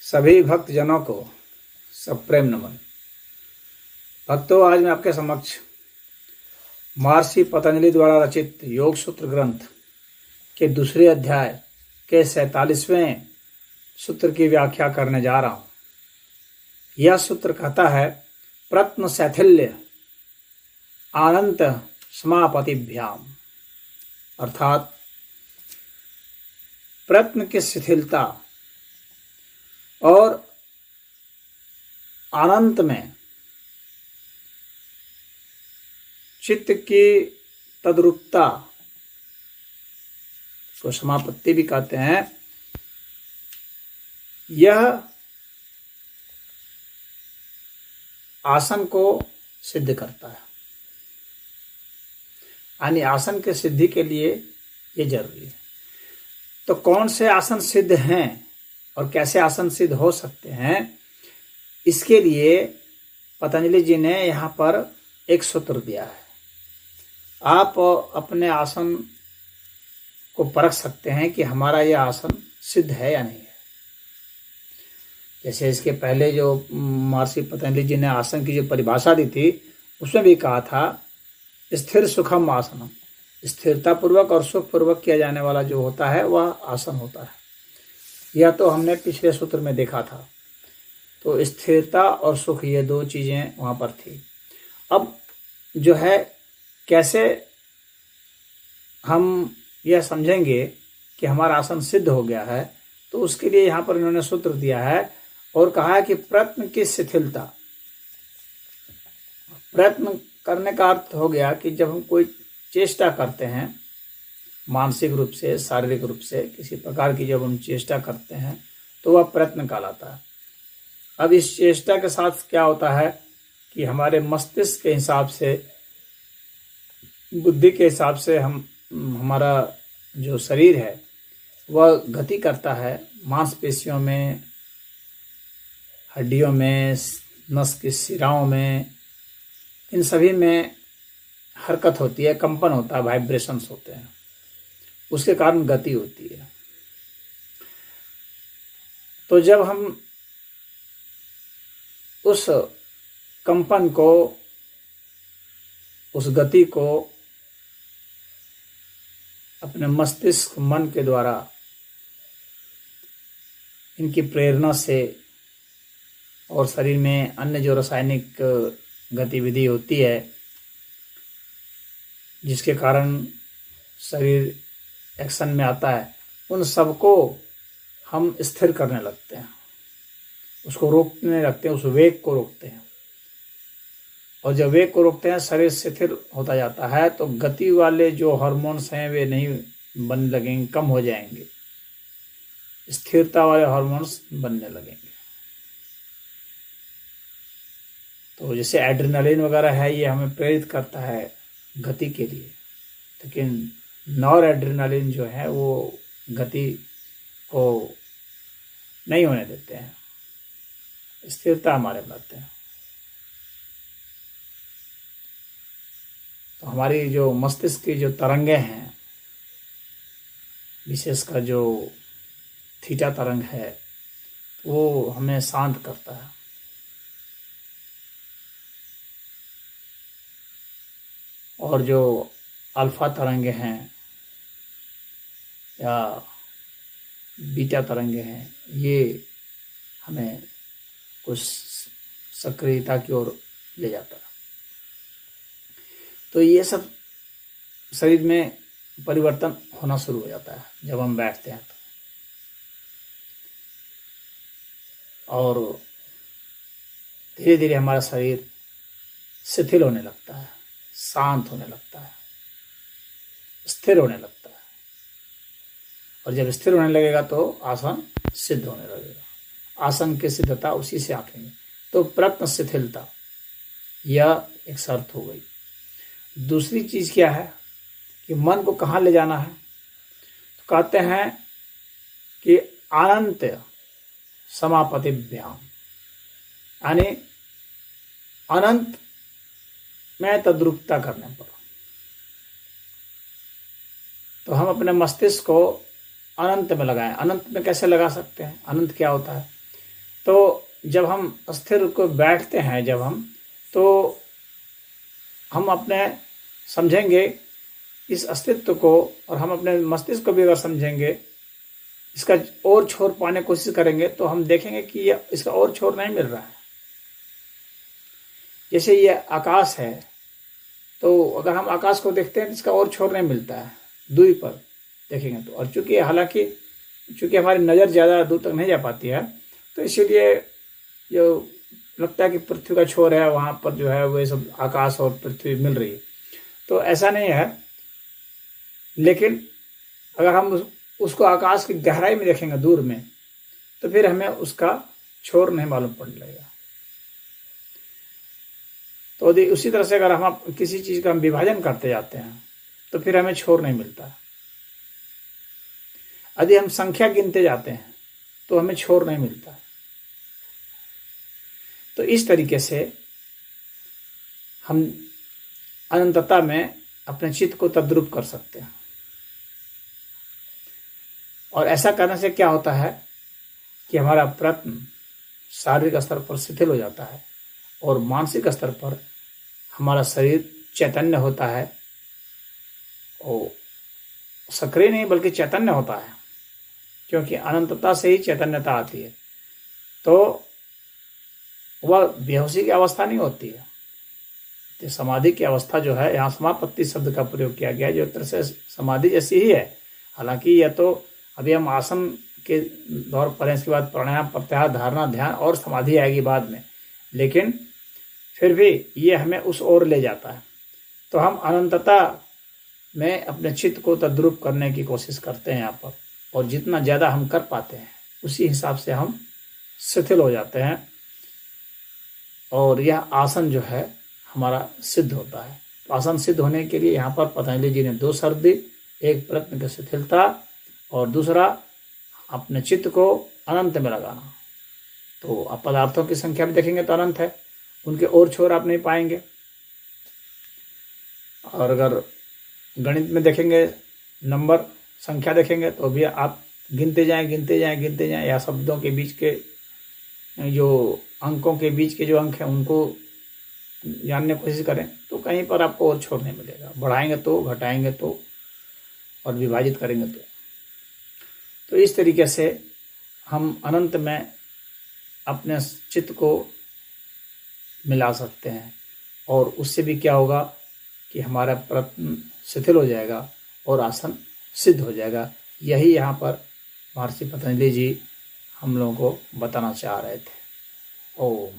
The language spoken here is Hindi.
सभी भक्तजनों को सप्रेम नमन। भक्तों, आज मैं आपके समक्ष महर्षि पतंजलि द्वारा रचित योग सूत्र ग्रंथ के दूसरे अध्याय के 47वें सूत्र की व्याख्या करने जा रहा हूं। यह सूत्र कहता है, प्रत्न शैथिल्य अनंत समापतिभ्याम, अर्थात प्रत्न की शिथिलता और अनंत में चित्त की तद्रुपता को समापत्ति भी कहते हैं। यह आसन को सिद्ध करता है, यानी आसन के सिद्धि के लिए ये जरूरी है। तो कौन से आसन सिद्ध हैं और कैसे आसन सिद्ध हो सकते हैं, इसके लिए पतंजलि जी ने यहाँ पर एक सूत्र दिया है। आप अपने आसन को परख सकते हैं कि हमारा यह आसन सिद्ध है या नहीं है। जैसे इसके पहले जो महर्षि पतंजलि जी ने आसन की जो परिभाषा दी थी, उसमें भी कहा था स्थिर सुखम आसनम, स्थिरता पूर्वक और सुख पूर्वक किया जाने वाला जो होता है वह आसन होता है। यह तो हमने पिछले सूत्र में देखा था। तो स्थिरता और सुख, ये दो चीजें वहां पर थी। अब जो है, कैसे हम यह समझेंगे कि हमारा आसन सिद्ध हो गया है, तो उसके लिए यहाँ पर इन्होंने सूत्र दिया है और कहा है कि प्रयत्न की शिथिलता। प्रयत्न करने का अर्थ हो गया कि जब हम कोई चेष्टा करते हैं, मानसिक रूप से, शारीरिक रूप से किसी प्रकार की जब हम चेष्टा करते हैं, तो वह प्रयत्न कहलाता है। अब इस चेष्टा के साथ क्या होता है कि हमारे मस्तिष्क के हिसाब से, बुद्धि के हिसाब से हमारा जो शरीर है वह गति करता है। मांसपेशियों में, हड्डियों में, नस की शिराओं में, इन सभी में हरकत होती है, कंपन होता है, वाइब्रेशंस होते हैं, उसके कारण गति होती है। तो जब हम उस कंपन को, उस गति को अपने मस्तिष्क, मन के द्वारा, इनकी प्रेरणा से और शरीर में अन्य जो रासायनिक गतिविधि होती है जिसके कारण शरीर एक्शन में आता है, उन सबको हम स्थिर करने लगते हैं, उसको रोकने लगते हैं, उस वेग को रोकते हैं। और जब वेग को रोकते हैं, शरीर शिथिल होता जाता है, तो गति वाले जो हार्मोन्स हैं वे नहीं बनने लगेंगे, कम हो जाएंगे, स्थिरता वाले हार्मोन्स बनने लगेंगे। तो जैसे एड्रेनलिन वगैरह है, ये हमें प्रेरित करता है गति के लिए, लेकिन नॉर एड्रेनलिन जो है वो गति को नहीं होने देते हैं, स्थिरता हमारे बनाते हैं। तो हमारी जो मस्तिष्क की जो तरंगे हैं, विशेषकर जो थीटा तरंग है, वो हमें शांत करता है। और जो अल्फा तरंगे हैं या बीटा तरंगे हैं, ये हमें कुछ सक्रियता की ओर ले जाता है। तो ये सब शरीर में परिवर्तन होना शुरू हो जाता है जब हम बैठते हैं तो। और धीरे धीरे हमारा शरीर शिथिल होने लगता है, शांत होने लगता है, स्थिर होने लगता है। और जब स्थिर होने लगेगा तो आसन सिद्ध होने लगेगा। आसन की सिद्धता उसी से आखेंगे। तो प्रत्न शिथिलता, यह एक शर्त हो गई। दूसरी चीज़ क्या है कि मन को कहाँ ले जाना है, तो कहते हैं कि अनंत समापतिभ्याम, यानी अनंत में तद्रुपता करने पर। तो हम अपने मस्तिष्क को अनंत में लगाएं। अनंत में कैसे लगा सकते हैं, अनंत क्या होता है? तो जब हम स्थिर को बैठते हैं, जब हम, तो हम अपने समझेंगे इस अस्तित्व को, और हम अपने मस्तिष्क को भी अगर समझेंगे, इसका और छोर पाने की कोशिश करेंगे, तो हम देखेंगे कि ये इसका और छोर नहीं मिल रहा है। जैसे ये आकाश है, तो अगर हम आकाश को देखते हैं तो इसका और छोर नहीं मिलता है, दूरी पर देखेंगे तो। और चूंकि हालांकि हमारी नज़र ज़्यादा दूर तक नहीं जा पाती है, तो इसीलिए जो लगता है कि पृथ्वी का छोर है, वहाँ पर जो है वो सब आकाश और पृथ्वी मिल रही है, तो ऐसा नहीं है। लेकिन अगर हम उसको आकाश की गहराई में देखेंगे, दूर में, तो फिर हमें उसका छोर नहीं मालूम पड़ने लगेगा। तो उसी तरह से अगर हम किसी चीज़ का हम विभाजन करते जाते हैं, तो फिर हमें छोर नहीं मिलता। यदि हम संख्या गिनते जाते हैं, तो हमें छोर नहीं मिलता। तो इस तरीके से हम अनंतता में अपने चित्त को तद्रुप कर सकते हैं। और ऐसा करने से क्या होता है कि हमारा प्रयत्न शारीरिक स्तर पर शिथिल हो जाता है, और मानसिक स्तर पर हमारा शरीर चैतन्य होता है, और सक्रिय नहीं बल्कि चैतन्य होता है, क्योंकि अनंतता से ही चैतन्यता आती है। तो वह बेहोशी की अवस्था नहीं होती है। तो समाधि की अवस्था जो है, यहाँ समापत्ति शब्द का प्रयोग किया गया है, जो एक तरह से समाधि जैसी ही है। हालांकि यह तो अभी हम आसन के दौर पर हैं, इसके बाद प्राणायाम, प्रत्याहार, धारणा, ध्यान और समाधि आएगी बाद में, लेकिन फिर भी ये हमें उस ओर ले जाता है। तो हम अनंतता में अपने चित्त को तद्रुप करने की कोशिश करते हैं यहाँ पर, और जितना ज़्यादा हम कर पाते हैं उसी हिसाब से हम शिथिल हो जाते हैं, और यह आसन जो है हमारा सिद्ध होता है। तो आसन सिद्ध होने के लिए यहाँ पर पतंजलि जी ने 2 शर्त दी, एक प्रयत्न की शिथिलता, और दूसरा अपने चित्त को अनंत में लगाना। तो आप पदार्थों की संख्या भी देखेंगे तो अनंत है, उनके और छोर आप नहीं पाएंगे। और अगर गणित में देखेंगे, नंबर, संख्या देखेंगे, तो भी आप गिनते जाएं, या शब्दों के बीच के जो अंकों के बीच के जो अंक हैं उनको जानने की कोशिश करें, तो कहीं पर आपको और छोर नहीं मिलेगा। बढ़ाएंगे तो, घटाएंगे तो, और विभाजित करेंगे तो इस तरीके से हम अनंत में अपने चित्त को मिला सकते हैं, और उससे भी क्या होगा कि हमारा प्रयत्न शिथिल हो जाएगा और आसन सिद्ध हो जाएगा। यही यहाँ पर महर्षि पतंजलि जी हम लोगों को बताना चाह रहे थे। ओम।